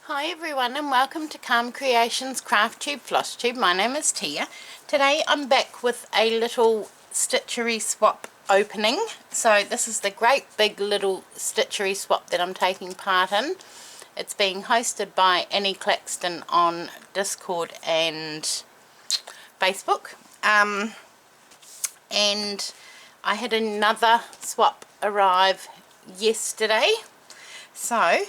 Hi everyone and welcome to Calm Creations Crafttube Flosstube. My name is Tia. Today I'm back with a little Stitchery swap opening. So this is the great big little Stitchery swap that I'm taking part in. It's being hosted by Annie Claxton on Discord and Facebook. And I had another swap arrive yesterday. So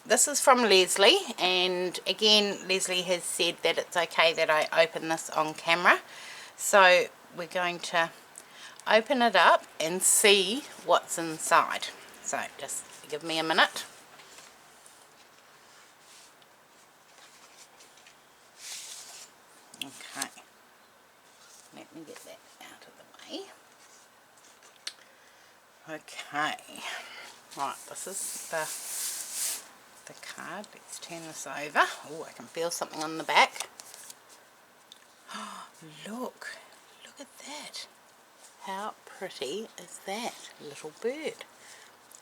this is from Lesley, and again Lesley has said that it's okay that I open this on camera. So we're going to open it up and see what's inside. So just give me a minute. Okay, let me get that out of the way. Okay, right, this is the card. Let's turn this over. Oh, I can feel something on the back. Oh, look at that. How pretty is that little bird?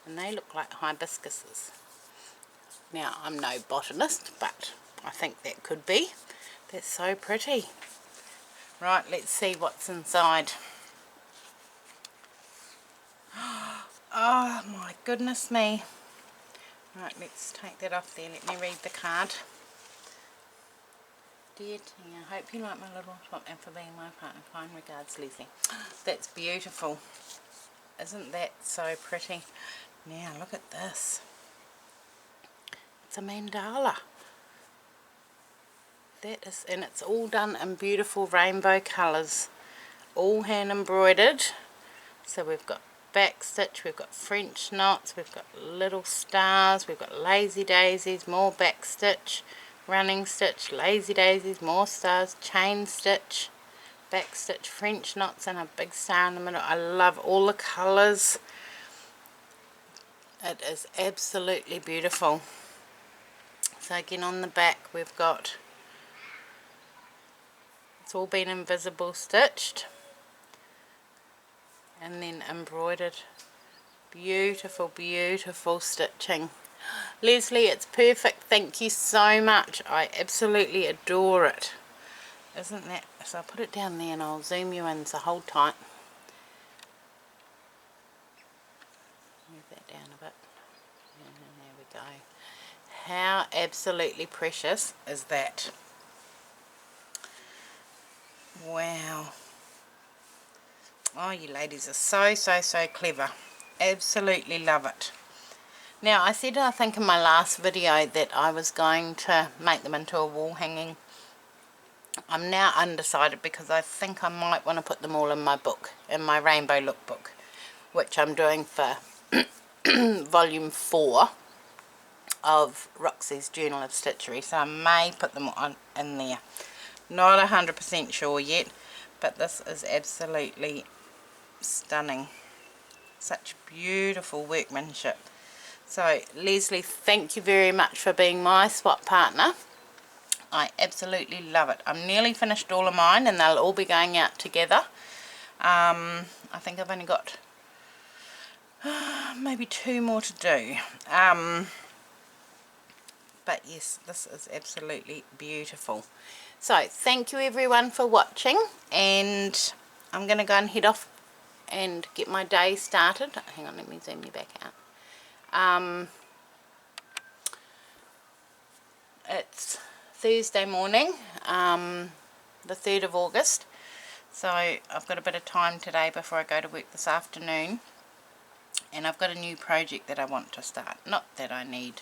And they look like hibiscuses. Now, I'm no botanist, but I think that could be. That's so pretty. Right, let's see what's inside. Oh my goodness me. Right, let's take that off there. Let me read the card. Dear Tia, I hope you like my little swap and for being my partner. Kind regards, Lesley. That's beautiful. Isn't that so pretty? Now, look at this. It's a mandala. That is, and it's all done in beautiful rainbow colours. All hand embroidered. So we've got back stitch, we've got French knots, we've got little stars, we've got lazy daisies, more back stitch, running stitch, lazy daisies, more stars, chain stitch, back stitch, French knots, and a big star in the middle. I love all the colours. It is absolutely beautiful. So again on the back we've got, it's all been invisible stitched and then embroidered. Beautiful, beautiful stitching. Lesley, it's perfect. Thank you so much. I absolutely adore it. Isn't that? So I'll put it down there and I'll zoom you in, so hold tight. Move that down a bit. And there we go. How absolutely precious is that? Wow. Oh, you ladies are so clever. Absolutely love it. Now, I said, I think in my last video that I was going to make them into a wall hanging. I'm now undecided because I think I might want to put them all in my book, in my Rainbow Lookbook, which I'm doing for volume 4 of Roxy's Journal of Stitchery. So I may put them on in there. Not 100% sure yet, but this is absolutely stunning. Such beautiful workmanship. So Lesley, thank you very much for being my swap partner. I absolutely love it. I'm nearly finished all of mine and they'll all be going out together. I think I've only got maybe 2 more to do. But yes, this is absolutely beautiful. So thank you everyone for watching, and I'm going to go and head off and get my day started. Hang on, let me zoom you back out. It's Thursday morning, the 3rd of August, so I've got a bit of time today before I go to work this afternoon, and I've got a new project that I want to start. Not that I need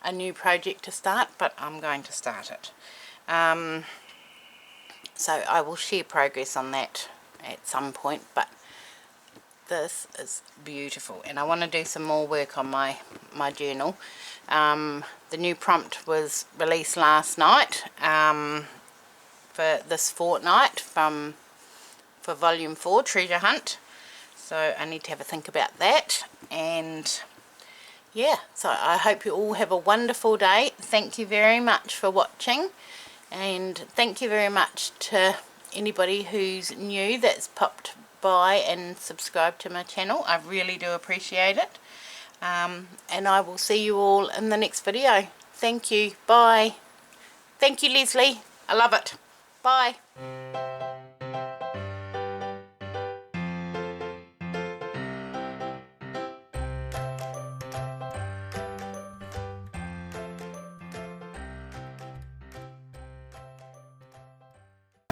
a new project to start, but I'm going to start it. So I will share progress on that at some point, but this is beautiful, and I want to do some more work on my journal. The new prompt was released last night for this fortnight for volume 4, Treasure Hunt, so I need to have a think about that. And yeah, so I hope you all have a wonderful day. Thank you very much for watching, and thank you very much to anybody who's new that's popped by and subscribed to my channel. I really do appreciate it, and I will see you all in the next video. Thank you. Bye. Thank you, Lesley. I love it. Bye.